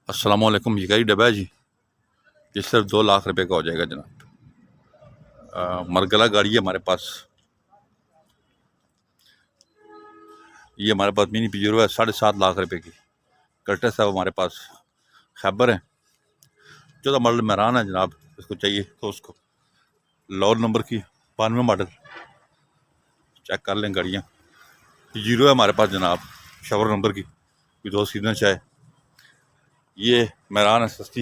अस्सलामुअलैकुम। ये गाड़ी डब्बा है जी, ये सिर्फ 2 लाख रुपए का हो जाएगा जनाब। मरगला गाड़ी है हमारे पास। ये हमारे पास मिनी पिजरो है 7.5 लाख रुपए की। कर्टस है वो हमारे पास। खैबर है 14 मॉडल मेहरान है जनाब। इसको चाहिए तो उसको लॉर नंबर की 92 मॉडल चेक कर लें गाड़ियाँ। जीरो है हमारे पास जनाब, शवर नंबर की, 2 सीजन चाहे। ये मेहरान है सस्ती,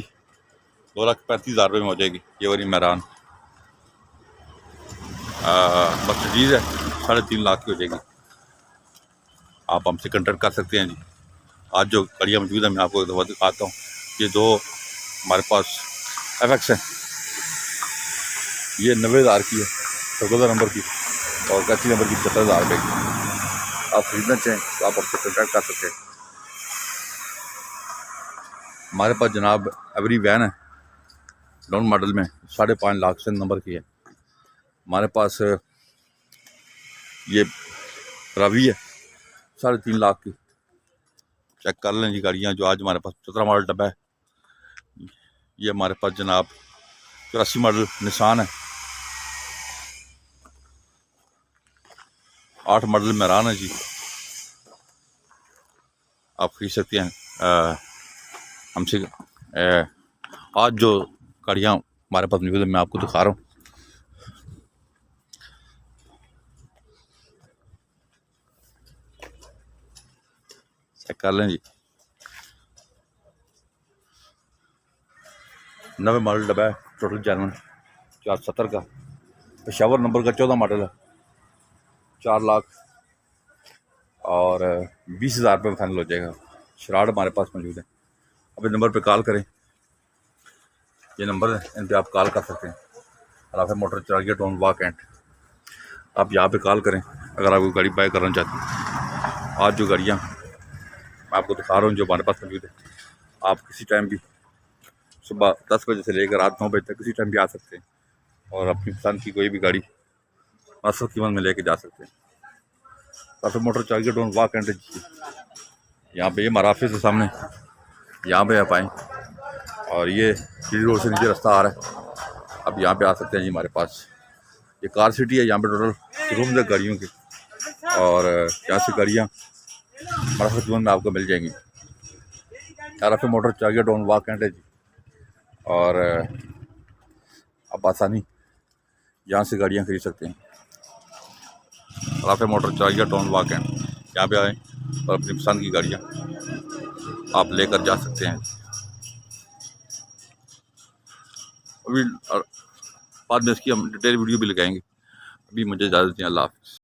2,35,000 रुपये में हो जाएगी ये वाली मेहरान। मर्सिडीज़ है 3.5 लाख की हो जाएगी। आप हमसे कंटेक्ट कर सकते हैं जी। आज जो गाड़ियाँ मौजूद है मैं आपको एक दफ़ा दिखाता हूँ। ये 2 हमारे पास FX है, ये 90,000 की है, 14 नंबर की, और 81 नंबर की 75,000 रुपये की। आप खरीदना चाहें तो आप हमसे कंटेक्ट कर सकते हैं। हमारे पास जनाब एवरी वैन है डाउन मॉडल में, 5.5 लाख से नंबर की है। हमारे पास ये रावी है 3.5 लाख की। चेक कर लें जी गाड़ियाँ जो आज हमारे पास 17 मॉडल डब्बा है। ये हमारे पास जनाब 84 मॉडल निसान है, 8 मॉडल मेहरान है जी। आप खरीद सकते हैं हमसे। आज जो गाड़ियाँ हमारे पास मौजूद है मैं आपको दिखा रहा हूँ। चेक कर लें जी, 90 मॉडल डब्बा है, टोटल जेनवन 470 का। पेशावर नंबर का 14 मॉडल है, 4 लाख और 20,000 रुपये में फाइनल हो जाएगा। शराड हमारे पास मौजूद है। अब इस नंबर पे कॉल करें, ये नंबर है, इन पे आप कॉल कर सकते हैं। राफे मोटर चार्जिया टाउन वाक एंड। आप यहाँ पे कॉल करें अगर आपको गाड़ी बाय करना चाहते हैं। आज जो गाड़ियाँ मैं आपको दिखा रहा हूँ जो हमारे पास मौजूद है, आप किसी टाइम भी सुबह 10 बजे से लेकर रात 9 बजे तक किसी टाइम भी आ सकते हैं और अपनी पसंद की कोई भी गाड़ी मुनासिब कीमत में लेके जा सकते हैं। राफे मोटर चार्जिया टाउन वाक एंड, यहाँ पे ये हमारा ऑफिस है सामने, यहाँ पे आप आएँ और ये सीढ़ी रोड से नीचे रास्ता आ रहा है, आप यहाँ पे आ सकते हैं जी। हमारे पास ये कार सिटी है, यहाँ पे टोटल रूम है गाड़ियों के, और यहाँ से गाड़ियाँ मुनासिब कीमत में आपको मिल जाएंगी। राफे मोटर चार्जिया टाउन वाक एंड है जी, और आप आसानी यहाँ से गाड़ियाँ खरीद सकते हैं। राफे मोटर चार्जिया टाउन वाक एंड, यहाँ पे आएँ और अपनी पसंद की गाड़ियाँ आप लेकर जा सकते हैं। अभी बाद में इसकी हम डिटेल वीडियो भी लगाएंगे। अभी मुझे इजाज़त दें, अल्लाह हाफ़िज़।